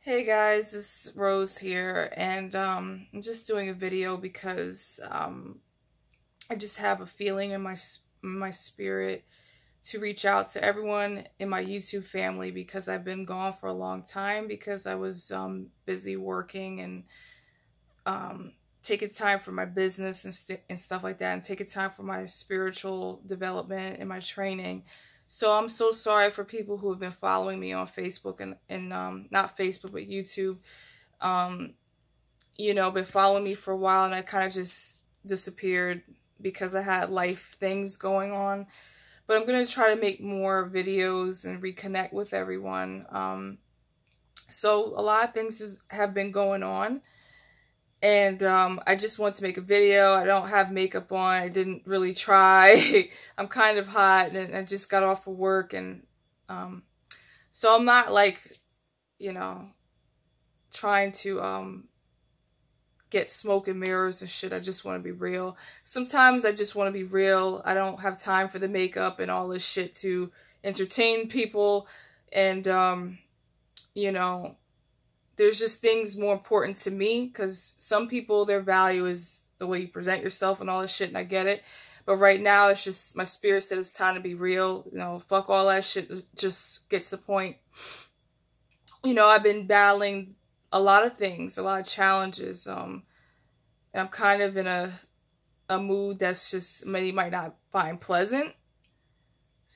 Hey guys, this is Rose here, and I'm just doing a video because I just have a feeling in my spirit to reach out to everyone in my YouTube family because I've been gone for a long time because I was busy working and taking time for my business and stuff like that, and taking time for my spiritual development and my training. So I'm so sorry for people who have been following me on Facebook and not Facebook, but YouTube. Been following me for a while, and I kind of just disappeared because I had life things going on. But I'm going to try to make more videos and reconnect with everyone. So a lot of things have been going on. And I just want to make a video. I don't have makeup on. I didn't really try. I'm kind of hot, and I just got off of work. And so I'm not like, trying to get smoke and mirrors and shit. I just want to be real. Sometimes I just want to be real. I don't have time for the makeup and all this shit to entertain people. And, there's just things more important to me, because some people, their value is the way you present yourself and all this shit, and I get it. But right now, it's just, my spirit said it's time to be real. Fuck all that shit. Just get to the point. I've been battling a lot of things, a lot of challenges. And I'm kind of in a mood that's just many might not find pleasant.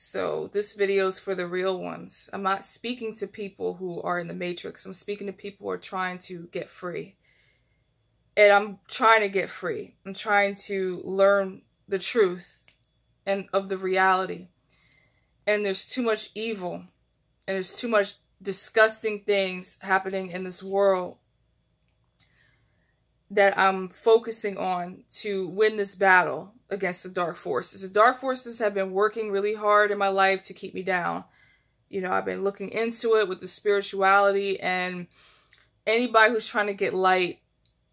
So this video is for the real ones. I'm not speaking to people who are in the matrix. I'm speaking to people who are trying to get free. And I'm trying to get free. I'm trying to learn the truth and of the reality. And there's too much evil. And there's too much disgusting things happening in this world that I'm focusing on to win this battle against the dark forces. The dark forces have been working really hard in my life to keep me down. I've been looking into it with the spirituality, and anybody who's trying to get light,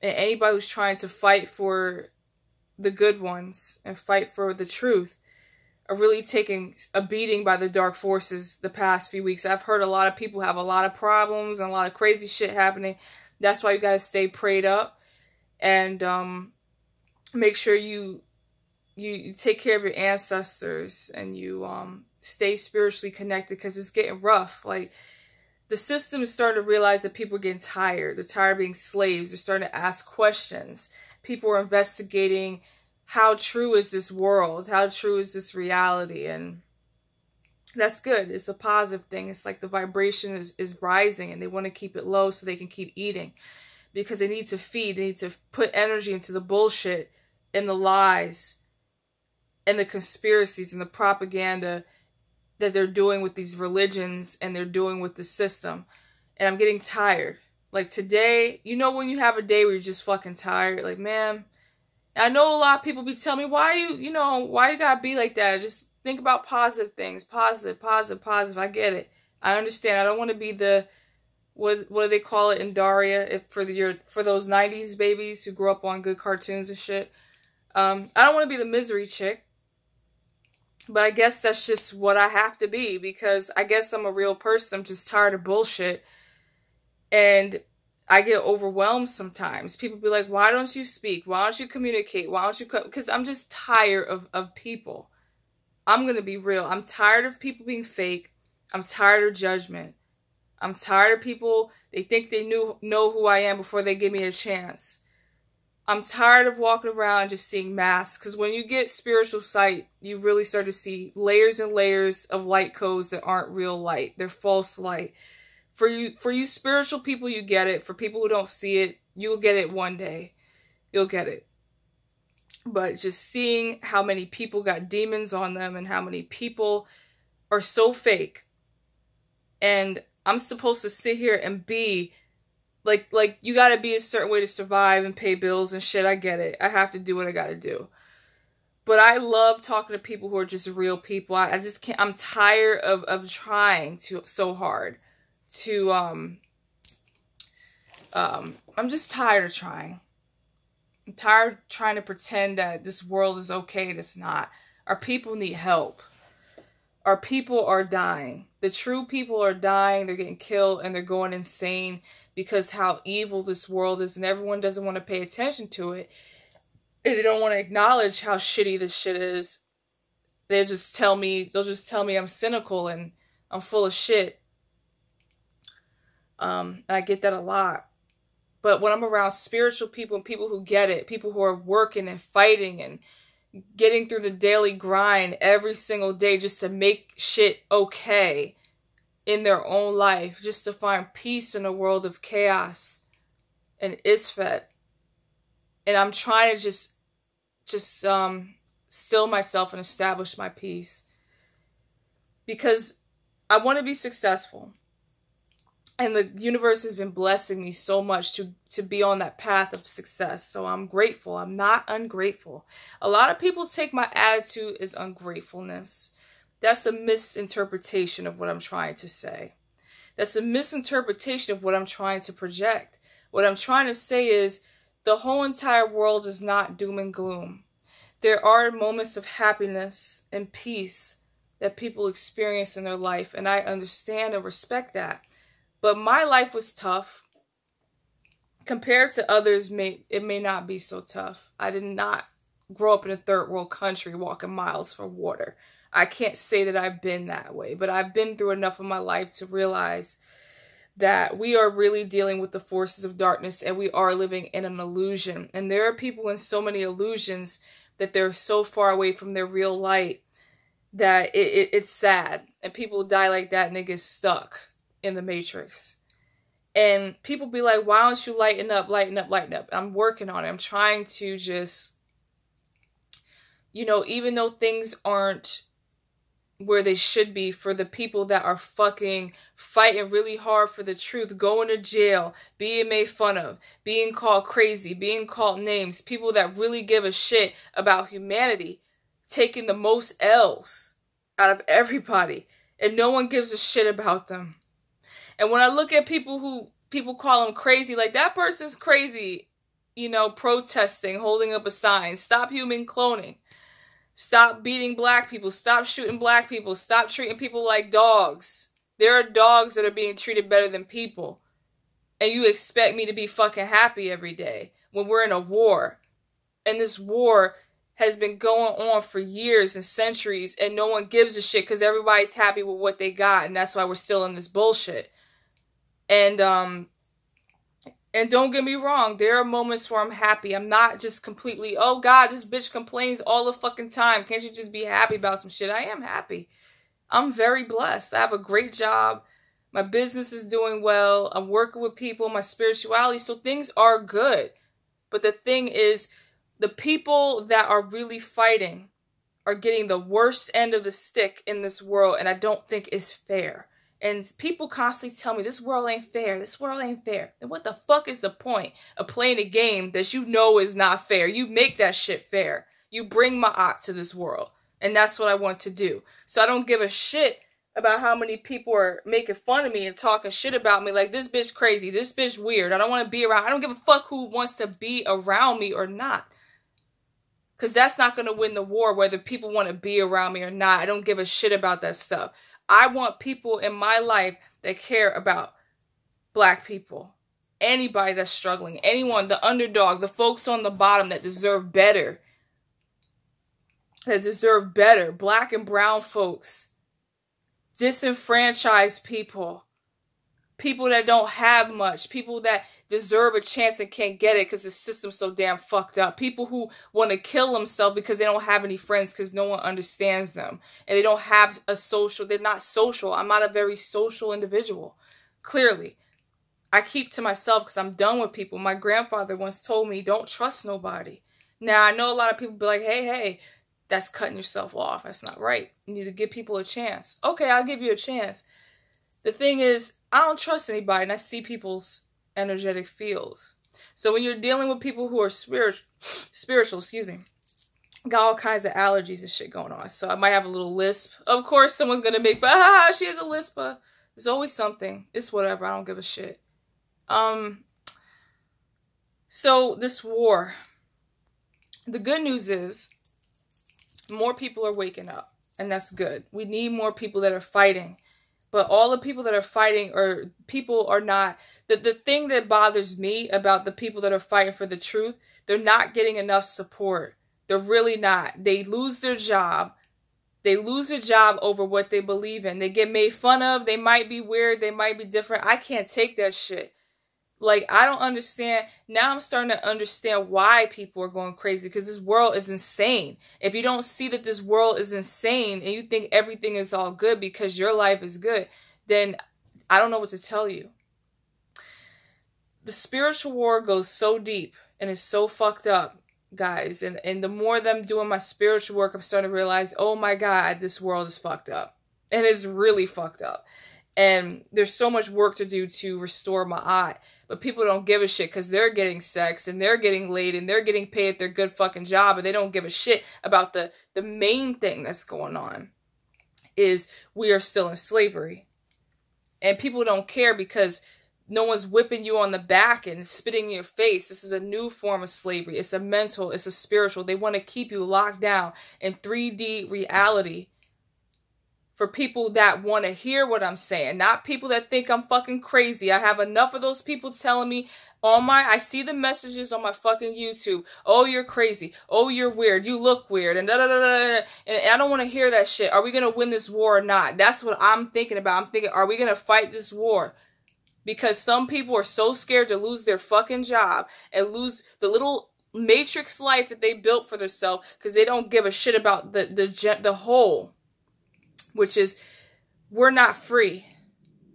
and anybody who's trying to fight for the good ones and fight for the truth are really taking a beating by the dark forces the past few weeks. I've heard a lot of people have a lot of problems and a lot of crazy shit happening. That's why you gotta stay prayed up and make sure you take care of your ancestors, and you stay spiritually connected, because it's getting rough. Like, the system is starting to realize that people are getting tired. They're tired of being slaves. They're starting to ask questions. People are investigating, how true is this world? How true is this reality? And that's good. It's a positive thing. It's like the vibration is rising, and they want to keep it low so they can keep eating, because they need to feed. They need to put energy into the bullshit and the lies and the conspiracies and the propaganda that they're doing with these religions and they're doing with the system. And I'm getting tired. Like today, when you have a day where you're just fucking tired, like, man, I know a lot of people be telling me, why you gotta be like that? Just think about positive things. Positive, positive, positive. I get it. I understand. I don't want to be the, what do they call it in Daria, for those 90s babies who grew up on good cartoons and shit. I don't want to be the misery chick. But I guess that's just what I have to be, because I guess I'm a real person. I'm just tired of bullshit. And I get overwhelmed sometimes. People be like, why don't you speak? Why don't you communicate? Why don't you Because I'm just tired of people. I'm going to be real. I'm tired of people being fake. I'm tired of judgment. I'm tired of people, they think they know who I am before they give me a chance. I'm tired of walking around just seeing masks, because when you get spiritual sight, you really start to see layers and layers of light codes that aren't real light. They're false light. For you spiritual people, you get it. For people who don't see it, you'll get it one day. You'll get it. But just seeing how many people got demons on them and how many people are so fake. And I'm supposed to sit here and be like you gotta be a certain way to survive and pay bills and shit. I get it. I have to do what I gotta do. But I love talking to people who are just real people. I just can't. I'm tired of trying so hard to I'm just tired of trying. I'm tired of trying to pretend that this world is okay and it's not. Our people need help. Our people are dying. The true people are dying, they're getting killed, and they're going insane because how evil this world is, and everyone doesn't want to pay attention to it. And they don't want to acknowledge how shitty this shit is. They'll just tell me I'm cynical and I'm full of shit. And I get that a lot. But when I'm around spiritual people and people who get it, people who are working and fighting and getting through the daily grind every single day just to make shit okay in their own life, just to find peace in a world of chaos and isfet. And I'm trying to just still myself and establish my peace, because I want to be successful. And the universe has been blessing me so much to be on that path of success. So I'm grateful. I'm not ungrateful. A lot of people take my attitude as ungratefulness. That's a misinterpretation of what I'm trying to say. That's a misinterpretation of what I'm trying to project. What I'm trying to say is the whole entire world is not doom and gloom. There are moments of happiness and peace that people experience in their life, and I understand and respect that. But my life was tough. Compared to others, it may not be so tough. I did not grow up in a third world country walking miles for water. I can't say that I've been that way, but I've been through enough of my life to realize that we are really dealing with the forces of darkness, and we are living in an illusion. And there are people in so many illusions that they're so far away from their real light that it's sad. And people die like that and they get stuck in the matrix. And people be like, why don't you lighten up, lighten up, lighten up? I'm working on it. I'm trying to just, even though things aren't where they should be for the people that are fucking fighting really hard for the truth, going to jail, being made fun of, being called crazy, being called names, people that really give a shit about humanity, taking the most L's out of everybody, and no one gives a shit about them. And when I look at people call them crazy, like that person's crazy, protesting, holding up a sign, stop human cloning. Stop beating black people. Stop shooting black people. Stop treating people like dogs. There are dogs that are being treated better than people. And you expect me to be fucking happy every day when we're in a war. And this war has been going on for years and centuries, and no one gives a shit because everybody's happy with what they got, and that's why we're still in this bullshit. And don't get me wrong, there are moments where I'm happy. I'm not just completely, oh God, this bitch complains all the fucking time. Can't you just be happy about some shit? I am happy. I'm very blessed. I have a great job. My business is doing well. I'm working with people, my spirituality. So things are good. But the thing is, the people that are really fighting are getting the worst end of the stick in this world. And I don't think it's fair. And people constantly tell me, this world ain't fair. This world ain't fair. Then what the fuck is the point of playing a game that you know is not fair? You make that shit fair. You bring Ma'at to this world. And that's what I want to do. So I don't give a shit about how many people are making fun of me and talking shit about me. Like, this bitch crazy. This bitch weird. I don't want to be around. I don't give a fuck who wants to be around me or not. Because that's not going to win the war, whether people want to be around me or not. I don't give a shit about that stuff. I want people in my life that care about black people. Anybody that's struggling. Anyone, the underdog, the folks on the bottom that deserve better. That deserve better. Black and brown folks. Disenfranchised people. People that don't have much. People that deserve a chance and can't get it because the system's so damn fucked up. People who want to kill themselves because they don't have any friends because no one understands them. And they don't have a social, they're not social. I'm not a very social individual. Clearly. I keep to myself because I'm done with people. My grandfather once told me, don't trust nobody. Now, I know a lot of people be like, hey, that's cutting yourself off. That's not right. You need to give people a chance. Okay, I'll give you a chance. The thing is, I don't trust anybody, and I see people's energetic fields. So when you're dealing with people who are spiritual, got all kinds of allergies and shit going on. So I might have a little lisp. Of course, someone's going to make, she has a lisp. There's always something. It's whatever. I don't give a shit. So this war, the good news is more people are waking up, and that's good. We need more people that are fighting. But all the people that are fighting, or people are not, the thing that bothers me about the people that are fighting for the truth, they're not getting enough support. They're really not. They lose their job. They lose their job over what they believe in. They get made fun of. They might be weird. They might be different. I can't take that shit. Like, I don't understand. Now I'm starting to understand why people are going crazy, because this world is insane. If you don't see that this world is insane and you think everything is all good because your life is good, then I don't know what to tell you. The spiritual war goes so deep and is so fucked up, guys. And the more that I'm doing my spiritual work, I'm starting to realize, oh my God, this world is fucked up. And it's really fucked up. And there's so much work to do to restore my eye. But people don't give a shit because they're getting sex and they're getting laid and they're getting paid at their good fucking job, and they don't give a shit about the main thing that's going on is we are still in slavery. And people don't care because no one's whipping you on the back and spitting in your face. This is a new form of slavery. It's a mental, it's a spiritual. They want to keep you locked down in 3D reality. For people that want to hear what I'm saying, not people that think I'm fucking crazy. I have enough of those people telling me I see the messages on my fucking YouTube. Oh, you're crazy. Oh, you're weird. You look weird. And da-da-da-da-da. And I don't want to hear that shit. Are we going to win this war or not? That's what I'm thinking about. I'm thinking, are we going to fight this war? Because some people are so scared to lose their fucking job and lose the little matrix life that they built for themselves because they don't give a shit about the whole. Which is, we're not free.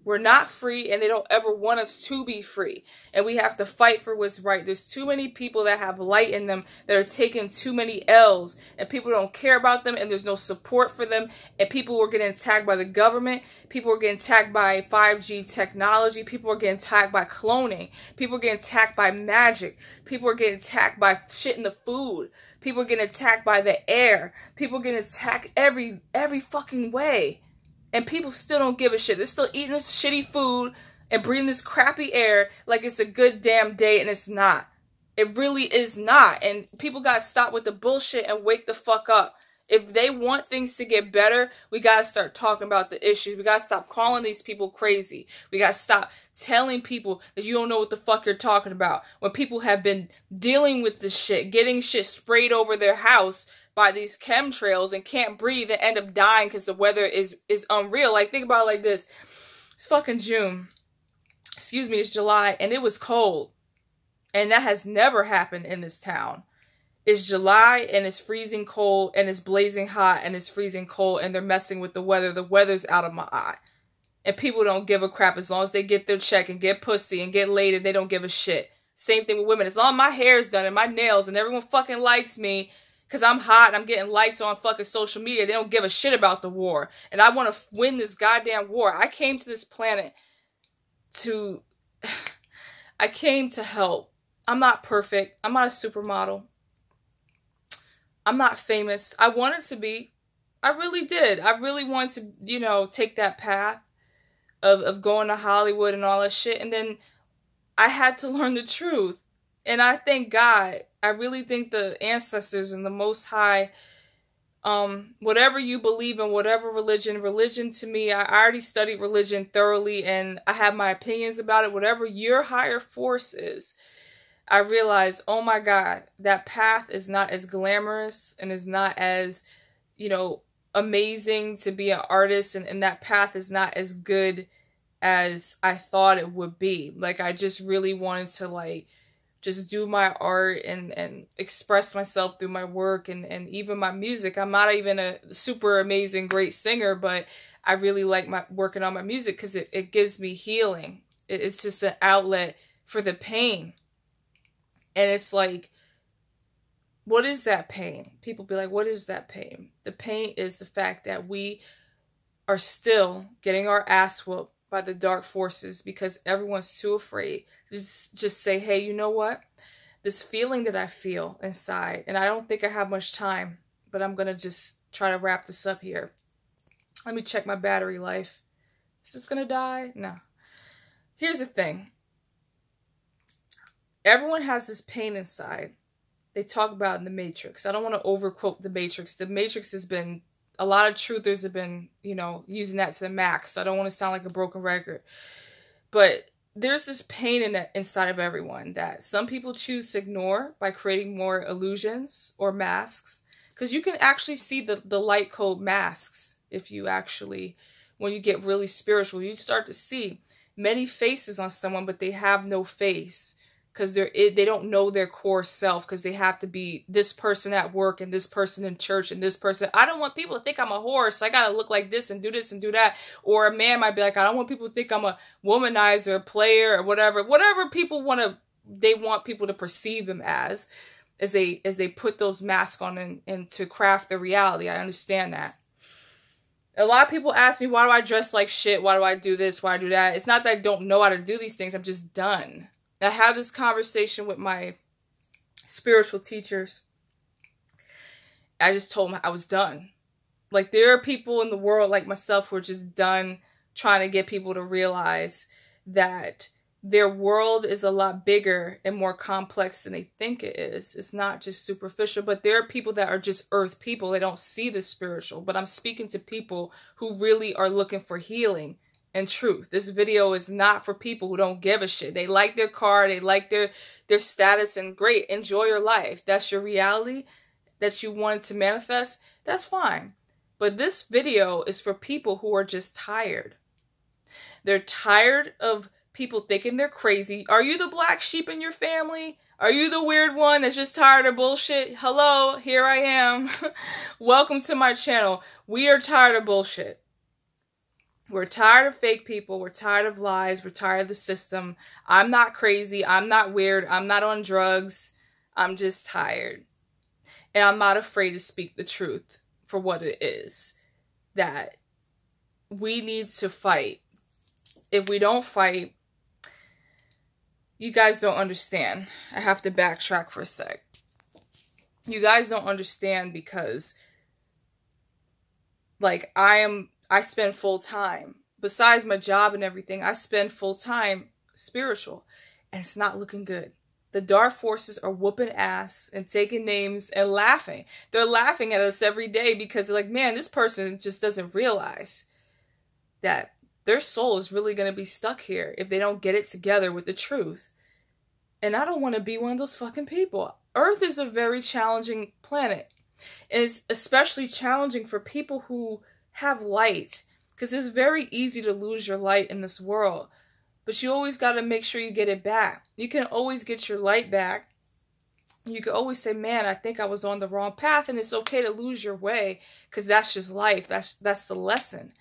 We're not free, and they don't ever want us to be free. And we have to fight for what's right. There's too many people that have light in them that are taking too many L's, and people don't care about them, and there's no support for them. And people are getting attacked by the government. People are getting attacked by 5G technology. People are getting attacked by cloning. People are getting attacked by magic. People are getting attacked by shit in the food. People are getting attacked by the air. People are getting attacked every fucking way. And people still don't give a shit. They're still eating this shitty food and breathing this crappy air like it's a good damn day, and it's not. It really is not. And people gotta stop with the bullshit and wake the fuck up. If they want things to get better, we gotta start talking about the issues. We gotta stop calling these people crazy. We gotta stop telling people that you don't know what the fuck you're talking about. When people have been dealing with this shit, getting shit sprayed over their house by these chemtrails and can't breathe and end up dying because the weather is unreal. Like, think about it like this. It's fucking June. Excuse me, it's July, and it was cold. And that has never happened in this town. It's July, and it's freezing cold, and it's blazing hot, and it's freezing cold, and they're messing with the weather. The weather's out of my eye. And people don't give a crap as long as they get their check and get pussy and get laid, and they don't give a shit. Same thing with women. As long as my hair is done and my nails and everyone fucking likes me because I'm hot and I'm getting likes on fucking social media, they don't give a shit about the war. And I want to win this goddamn war. I came to this planet to... I came to help. I'm not perfect. I'm not a supermodel. I'm not famous. I wanted to be. I really did. I really wanted to, take that path of going to Hollywood and all that shit. And then I had to learn the truth. And I thank God. I really think the ancestors and the Most High, whatever you believe in, whatever religion to me, I already studied religion thoroughly and I have my opinions about it. Whatever your higher force is, I realized, oh my God, that path is not as glamorous and is not as, amazing to be an artist. And that path is not as good as I thought it would be. Like, I just really wanted to, just do my art and express myself through my work and even my music. I'm not even a super amazing, great singer, but I really like working on my music because it gives me healing. It's just an outlet for the pain. And it's like, what is that pain? People be like, what is that pain? The pain is the fact that we are still getting our ass whooped by the dark forces because everyone's too afraid to just say, hey, you know what? This feeling that I feel inside, and I don't think I have much time, but I'm going to just try to wrap this up here. Let me check my battery life. Is this going to die? No. Here's the thing. Everyone has this pain inside. They talk about in The Matrix. I don't want to overquote The Matrix. The Matrix has been a lot of truthers have been, you know, using that to the max. So I don't want to sound like a broken record. But there's this pain inside of everyone that some people choose to ignore by creating more illusions or masks. Because you can actually see the light code masks if you actually, when you get really spiritual, you start to see many faces on someone, but they have no face. Because they don't know their core self, because they have to be this person at work and this person in church and this person. I don't want people to think I'm a horse. So I got to look like this and do that. Or a man might be like, I don't want people to think I'm a womanizer, player, or whatever. Whatever people they want people to perceive them as they put those masks on and to craft their reality. I understand that. A lot of people ask me, why do I dress like shit? Why do I do this? Why do that? It's not that I don't know how to do these things. I'm just done. I have this conversation with my spiritual teachers. I just told them I was done. Like, there are people in the world like myself who are just done trying to get people to realize that their world is a lot bigger and more complex than they think it is. It's not just superficial, but there are people that are just earth people. They don't see the spiritual. But I'm speaking to people who really are looking for healing and truth. This video is not for people who don't give a shit. They like their car, they like their status, and great, enjoy your life. That's your reality that you wanted to manifest. That's fine. But this video is for people who are just tired. They're tired of people thinking they're crazy. Are you the black sheep in your family? Are you the weird one that's just tired of bullshit? Hello, here I am. Welcome to my channel. We are tired of bullshit. We're tired of fake people. We're tired of lies. We're tired of the system. I'm not crazy. I'm not weird. I'm not on drugs. I'm just tired. And I'm not afraid to speak the truth for what it is. That we need to fight. If we don't fight, you guys don't understand. I have to backtrack for a sec. You guys don't understand because, like, I spend full time, besides my job and everything, I spend full time spiritual, and it's not looking good. The dark forces are whooping ass and taking names and laughing. They're laughing at us every day because they're like, man, this person just doesn't realize that their soul is really going to be stuck here if they don't get it together with the truth. And I don't want to be one of those fucking people. Earth is a very challenging planet. It's especially challenging for people who have light, because it's very easy to lose your light in this world, but you always got to make sure you get it back. You can always get your light back. You can always say, man, I think I was on the wrong path, and it's okay to lose your way, because that's just life. That's the lesson.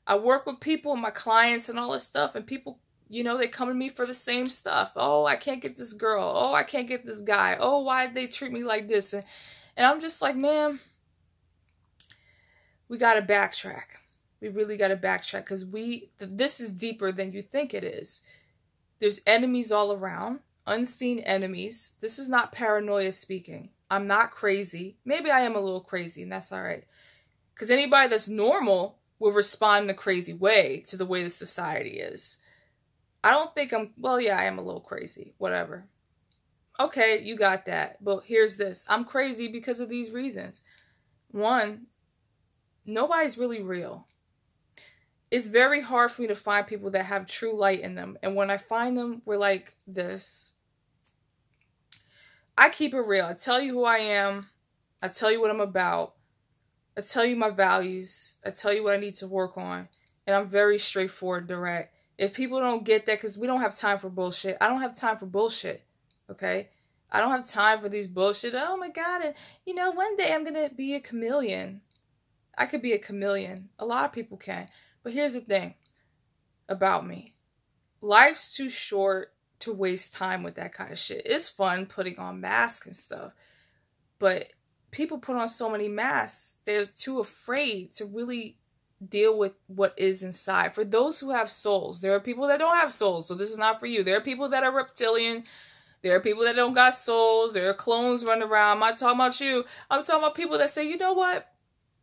I work with people and my clients and all this stuff, and people, you know, they come to me for the same stuff. Oh, I can't get this girl. Oh, I can't get this guy. Oh, why did they treat me like this? And I'm just like, man, we got to backtrack. We really got to backtrack, because this is deeper than you think it is. There's enemies all around, unseen enemies. This is not paranoia speaking. I'm not crazy. Maybe I am a little crazy, and that's all right. Because anybody that's normal will respond in a crazy way to the way the society is. I don't think well, yeah, I am a little crazy. Whatever. Okay, you got that. But here's this. I'm crazy because of these reasons. One, nobody's really real. It's very hard for me to find people that have true light in them. And when I find them, we're like this. I keep it real. I tell you who I am. I tell you what I'm about. I tell you my values. I tell you what I need to work on. And I'm very straightforward and direct. If people don't get that, because we don't have time for bullshit. I don't have time for bullshit. Okay? I don't have time for these bullshit. Oh my God. And, you know, one day I'm going to be a chameleon. I could be a chameleon. A lot of people can. But here's the thing about me. Life's too short to waste time with that kind of shit. It's fun putting on masks and stuff. But people put on so many masks, they're too afraid to really deal with what is inside. For those who have souls, there are people that don't have souls, so this is not for you. There are people that are reptilian. There are people that don't got souls. There are clones running around. I'm not talking about you. I'm talking about people that say, you know what?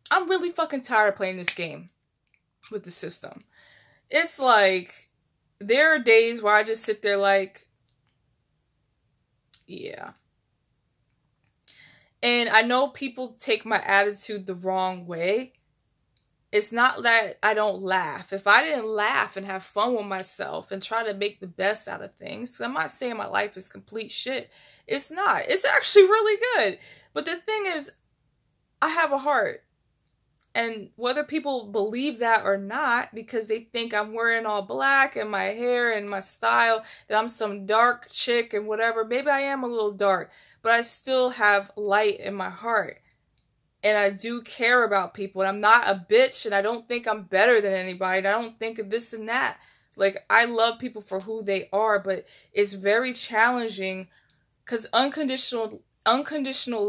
I'm really fucking tired of playing this game with the system. It's like, there are days where I just sit there like, yeah. And I know people take my attitude the wrong way, It's not that I don't laugh. If I didn't laugh and have fun with myself and try to make the best out of things, I'm not saying my life is complete shit. It's not. It's actually really good. But the thing is, I have a heart. And whether people believe that or not, because they think I'm wearing all black and my hair and my style, that I'm some dark chick and whatever, maybe I am a little dark, but I still have light in my heart. And I do care about people, and I'm not a bitch, and I don't think I'm better than anybody, and I don't think of this and that. Like, I love people for who they are, but it's very challenging, because unconditional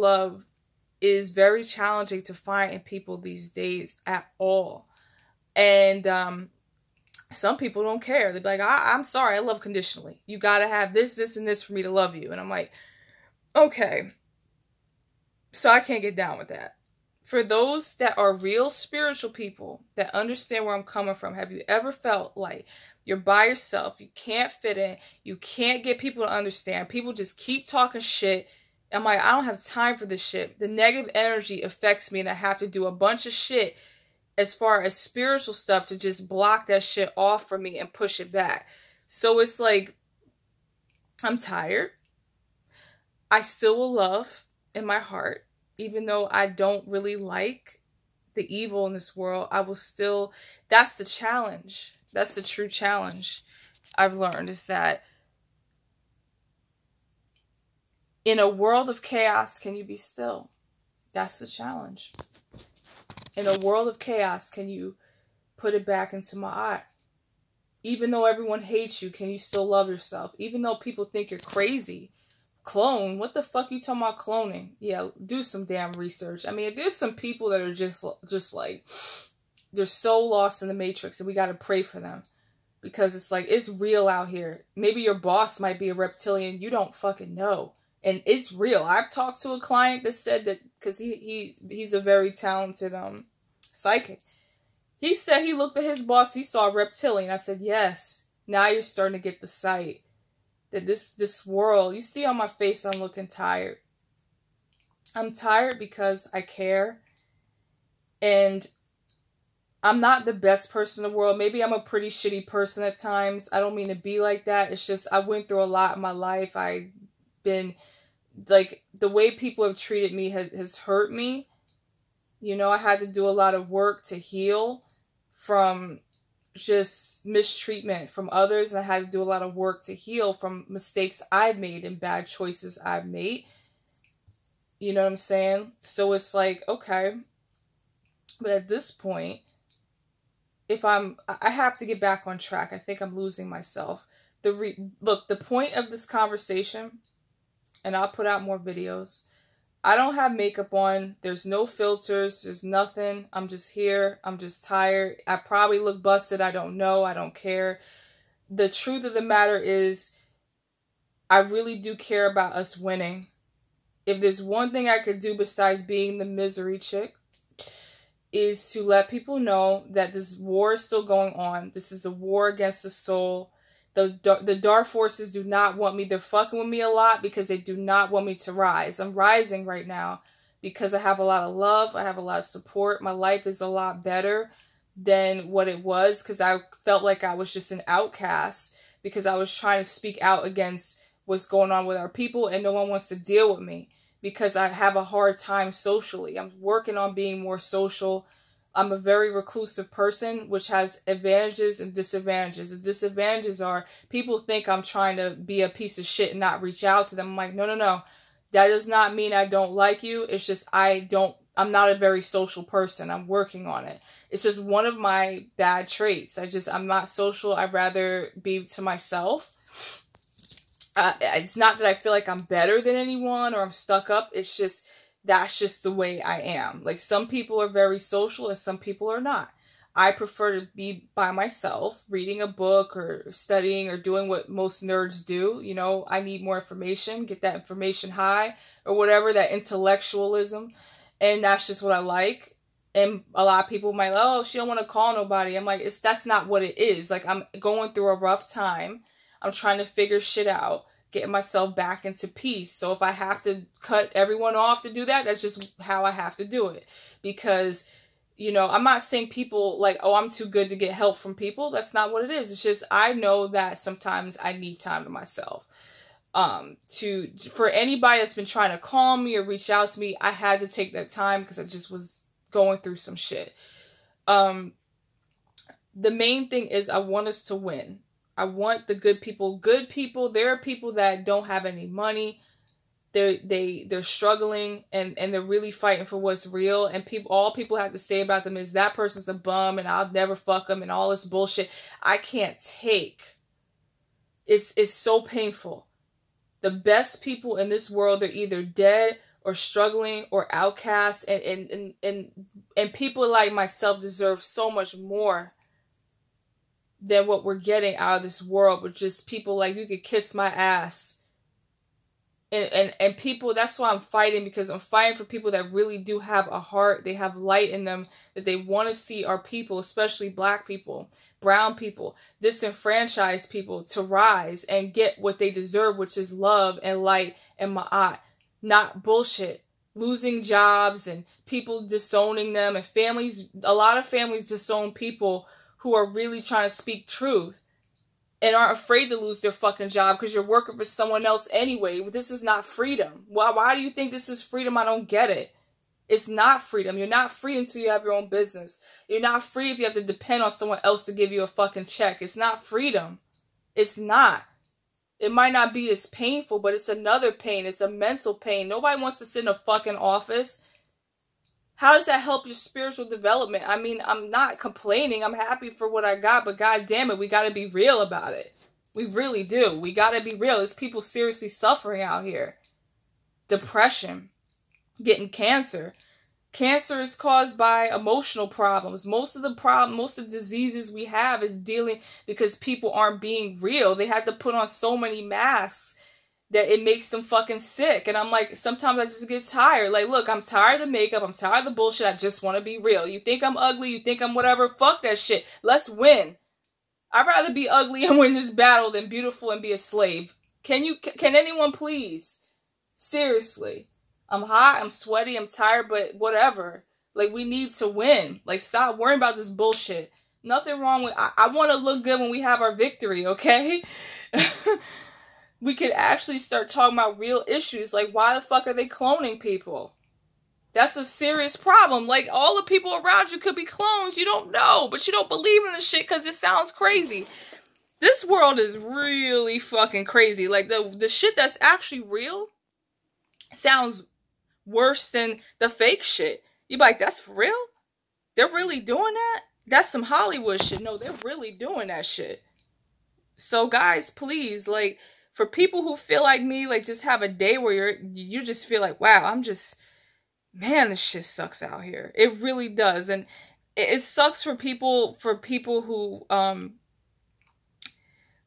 love is very challenging to find in people these days at all. And some people don't care. They're like, I'm sorry, I love conditionally. You gotta have this, this, and this for me to love you. And I'm like, okay. So I can't get down with that. For those that are real spiritual people that understand where I'm coming from, have you ever felt like you're by yourself, you can't fit in, you can't get people to understand, people just keep talking shit? I'm like, I don't have time for this shit. The negative energy affects me, and I have to do a bunch of shit as far as spiritual stuff to just block that shit off from me and push it back. So it's like, I'm tired. I still will love in my heart. Even though I don't really like the evil in this world, I will still, that's the challenge. That's the true challenge I've learned, is that in a world of chaos, can you be still? That's the challenge. In a world of chaos, can you put it back into my eye? Even though everyone hates you, can you still love yourself? Even though people think you're crazy. Clone? What the fuck you talking about cloning? Yeah, do some damn research. I mean, there's some people that are just like, they're so lost in the matrix, and we gotta pray for them. Because it's like, it's real out here. Maybe your boss might be a reptilian. You don't fucking know. And it's real. I've talked to a client that said that, because he's a very talented psychic. He said he looked at his boss, he saw a reptilian. I said, yes, now you're starting to get the sight. That this world, you see on my face I'm looking tired. I'm tired because I care. And I'm not the best person in the world. Maybe I'm a pretty shitty person at times. I don't mean to be like that. It's just, I went through a lot in my life. I've been, like, the way people have treated me has hurt me. You know, I had to do a lot of work to heal from just mistreatment from others, and I had to do a lot of work to heal from mistakes I've made and bad choices I've made. You know what I'm saying? So it's like, okay, but at this point, I have to get back on track. I think I'm losing myself. Look, the point of this conversation, and I'll put out more videos, I don't have makeup on. There's no filters. There's nothing. I'm just here. I'm just tired. I probably look busted. I don't know. I don't care. The truth of the matter is, I really do care about us winning. If there's one thing I could do besides being the misery chick, is to let people know that this war is still going on. This is a war against the soul. The dark forces do not want me. They're fucking with me a lot because they do not want me to rise. I'm rising right now because I have a lot of love. I have a lot of support. My life is a lot better than what it was, because I felt like I was just an outcast because I was trying to speak out against what's going on with our people, and no one wants to deal with me because I have a hard time socially. I'm working on being more social. I'm a very reclusive person, which has advantages and disadvantages. The disadvantages are people think I'm trying to be a piece of shit and not reach out to them. I'm like, no. That does not mean I don't like you. It's just I'm not a very social person. I'm working on it. It's just one of my bad traits. I'm not social. I'd rather be to myself. It's not that I feel like I'm better than anyone or I'm stuck up. It's just, that's just the way I am. Like, some people are very social and some people are not. I prefer to be by myself, reading a book or studying or doing what most nerds do. You know, I need more information, get that information high or whatever, that intellectualism. And that's just what I like. And a lot of people might, oh, she don't want to call nobody. I'm like, that's not what it is. Like, I'm going through a rough time. I'm trying to figure shit out, getting myself back into peace. So if I have to cut everyone off to do that, that's just how I have to do it. Because You know, I'm not saying people like, oh, I'm too good to get help from people. That's not what it is. It's just I know that sometimes I need time to myself. For anybody that's been trying to call me or reach out to me, I had to take that time because I just was going through some shit. The main thing is I want us to win. I want the good people. Good people, there are people that don't have any money. They're struggling and they're really fighting for what's real. And all people have to say about them is that person's a bum and I'll never fuck them and all this bullshit. I can't take. It's so painful. The best people in this world are either dead or struggling or outcasts, and people like myself deserve so much more than what we're getting out of this world. But just people like, you could kiss my ass. And people, that's why I'm fighting, because I'm fighting for people that really do have a heart. They have light in them, that they want to see our people, especially black people, brown people, disenfranchised people, to rise and get what they deserve, which is love and light and ma'at, not bullshit. Losing jobs and people disowning them, and families, a lot of families disown people who are really trying to speak truth and aren't afraid to lose their fucking job because you're working for someone else anyway. This is not freedom. Why do you think this is freedom? I don't get it. It's not freedom. You're not free until you have your own business. You're not free if you have to depend on someone else to give you a fucking check. It's not freedom. It's not. It might not be as painful, but it's another pain. It's a mental pain. Nobody wants to sit in a fucking office. How does that help your spiritual development? I mean, I'm not complaining. I'm happy for what I got, but god damn it, we got to be real about it. We really do. We got to be real. There's people seriously suffering out here. Depression. Getting cancer. Cancer is caused by emotional problems. Most of the diseases we have is dealing because people aren't being real. They had to put on so many masks that it makes them fucking sick. And I'm like, sometimes I just get tired. Like, look, I'm tired of makeup. I'm tired of the bullshit. I just want to be real. You think I'm ugly? You think I'm whatever? Fuck that shit. Let's win. I'd rather be ugly and win this battle than beautiful and be a slave. Can anyone please? Seriously. I'm hot, I'm sweaty, I'm tired, but whatever. Like, we need to win. Like, stop worrying about this bullshit. Nothing wrong with... I want to look good when we have our victory, okay? We could actually start talking about real issues. Like, why the fuck are they cloning people? That's a serious problem. Like, all the people around you could be clones. You don't know, but you don't believe in the shit because it sounds crazy. This world is really fucking crazy. Like, the shit that's actually real sounds worse than the fake shit. You be like, that's for real? They're really doing that? That's some Hollywood shit. No, they're really doing that shit. So guys, please, like, for people who feel like me, like, just have a day where you just feel like, wow, man, this shit sucks out here. It really does. And it sucks for people who,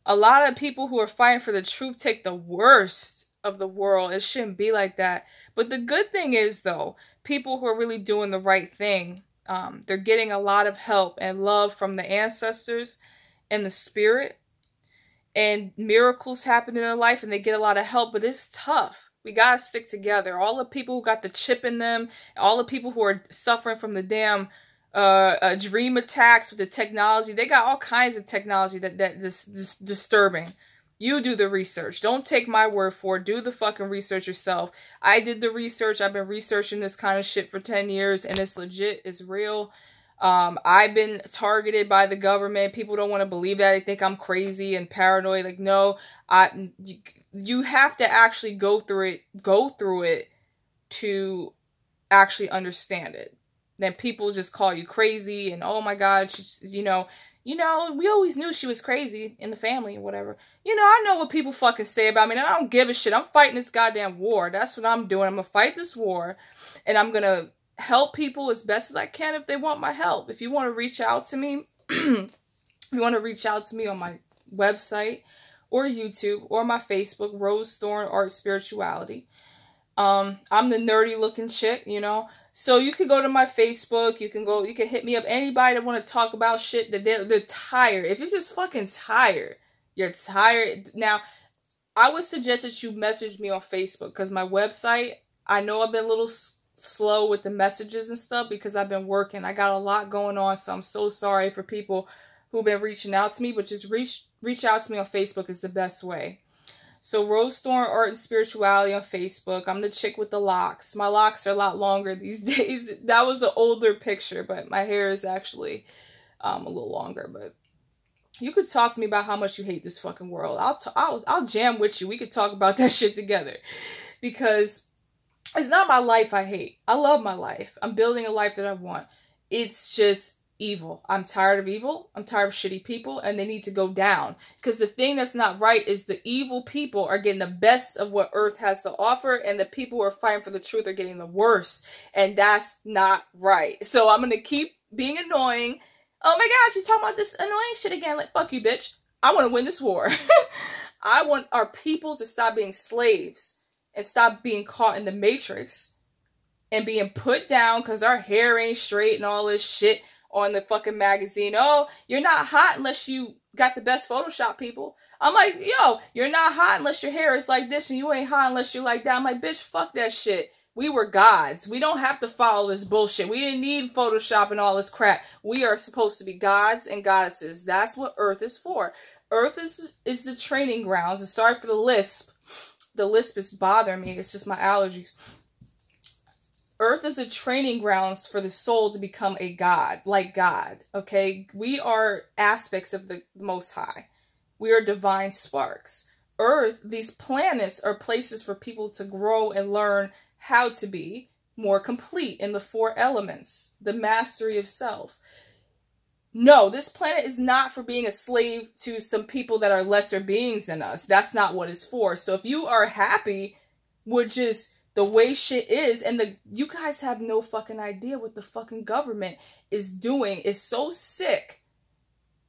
a lot of people who are fighting for the truth take the worst of the world. It shouldn't be like that. But the good thing is, though, people who are really doing the right thing, they're getting a lot of help and love from the ancestors and the spirit, and miracles happen in their life and they get a lot of help, but it's tough. We gotta stick together. All the people who got the chip in them, all the people who are suffering from the damn dream attacks with the technology, they got all kinds of technology that's disturbing. You do the research. Don't take my word for it. Do the fucking research yourself. I did the research. I've been researching this kind of shit for 10 years and it's legit. It's real. I've been targeted by the government. People don't want to believe that. They think I'm crazy and paranoid. Like, no, you have to actually go through it to actually understand it. Then people just call you crazy and, oh my God, she's, you know, we always knew she was crazy in the family or whatever. I know what people fucking say about me, and I don't give a shit. I'm fighting this goddamn war. That's what I'm doing. I'm gonna fight this war, and I'm gonna help people as best as I can if they want my help. If you want to reach out to me, if you want to reach out to me on my website or YouTube or my Facebook, Rose Thorn Art Spirituality. I'm the nerdy looking chick, So you could go to my Facebook, you can hit me up. Anybody that want to talk about shit that they're tired. If you're just fucking tired, you're tired. Now, I would suggest that you message me on Facebook because my website, I know I've been a little slow with the messages and stuff because I've been working. I got a lot going on, so I'm so sorry for people who've been reaching out to me, but just reach out to me on Facebook is the best way. So Rose Thorn Art and Spirituality on Facebook. I'm the chick with the locks. My locks are a lot longer these days. That was an older picture, but my hair is actually a little longer. But you could talk to me about how much you hate this fucking world. I'll jam with you. We could talk about that shit together, because it's not my life I hate. I love my life. I'm building a life that I want. It's just evil. I'm tired of evil. I'm tired of shitty people, and they need to go down. Because the thing that's not right is the evil people are getting the best of what Earth has to offer, and the people who are fighting for the truth are getting the worst. And that's not right. So I'm going to keep being annoying. Oh my God, she's talking about this annoying shit again. Like, fuck you, bitch. I want to win this war. I want our people to stop being slaves and stop being caught in the matrix and being put down because our hair ain't straight and all this shit on the fucking magazine. Oh, you're not hot unless you got the best Photoshop people. I'm like, yo, you're not hot unless your hair is like this, and you ain't hot unless you're like that. I'm like, bitch, fuck that shit. We were gods. We don't have to follow this bullshit. We didn't need Photoshop and all this crap. We are supposed to be gods and goddesses. That's what Earth is for. Earth is the training grounds. And sorry for the lisp. The lisp is bothering me. It's just my allergies. Earth is a training grounds for the soul to become a god, like God, okay? We are aspects of the Most High. We are divine sparks. Earth, these planets are places for people to grow and learn how to be more complete in the 4 elements, the mastery of self. No, this planet is not for being a slave to some people that are lesser beings than us. That's not what it's for. So if you are happy with just the way shit is, and you guys have no fucking idea what the fucking government is doing. It's so sick.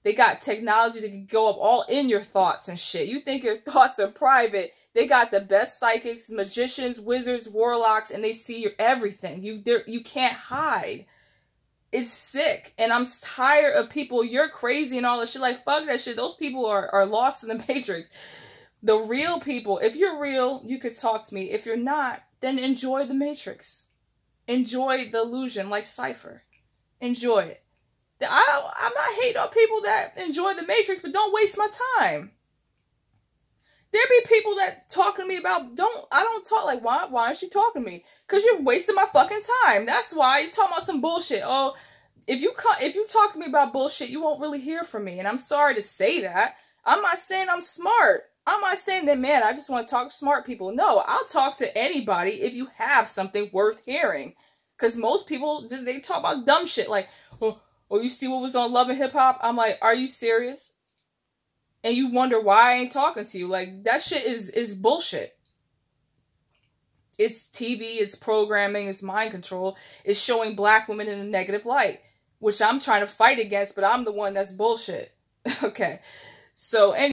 They got technology that can go up all in your thoughts and shit. You think your thoughts are private. They got the best psychics, magicians, wizards, warlocks, and they see your everything. You can't hide. It's sick. And I'm tired of people, you're crazy and all this shit. Like, fuck that shit. Those people are lost in the matrix. The real people, if you're real, you could talk to me. If you're not, then enjoy the matrix. Enjoy the illusion like Cypher. Enjoy it. I'm not hating on people that enjoy the matrix, but don't waste my time. There be people that talking to me about, I don't talk, like, why aren't you talking to me? Because you're wasting my fucking time. That's why you're talking about some bullshit. Oh, if you talk to me about bullshit, you won't really hear from me. And I'm sorry to say that. I'm not saying I'm smart. I'm not saying that, man, I just want to talk to smart people. No, I'll talk to anybody if you have something worth hearing. Because most people, they talk about dumb shit. Like, oh, you see what was on Love and Hip Hop? I'm like, are you serious? And you wonder why I ain't talking to you. Like, that shit is bullshit. It's TV, it's programming, it's mind control. It's showing black women in a negative light. Which I'm trying to fight against, but I'm the one that's bullshit. Okay. So, anyway.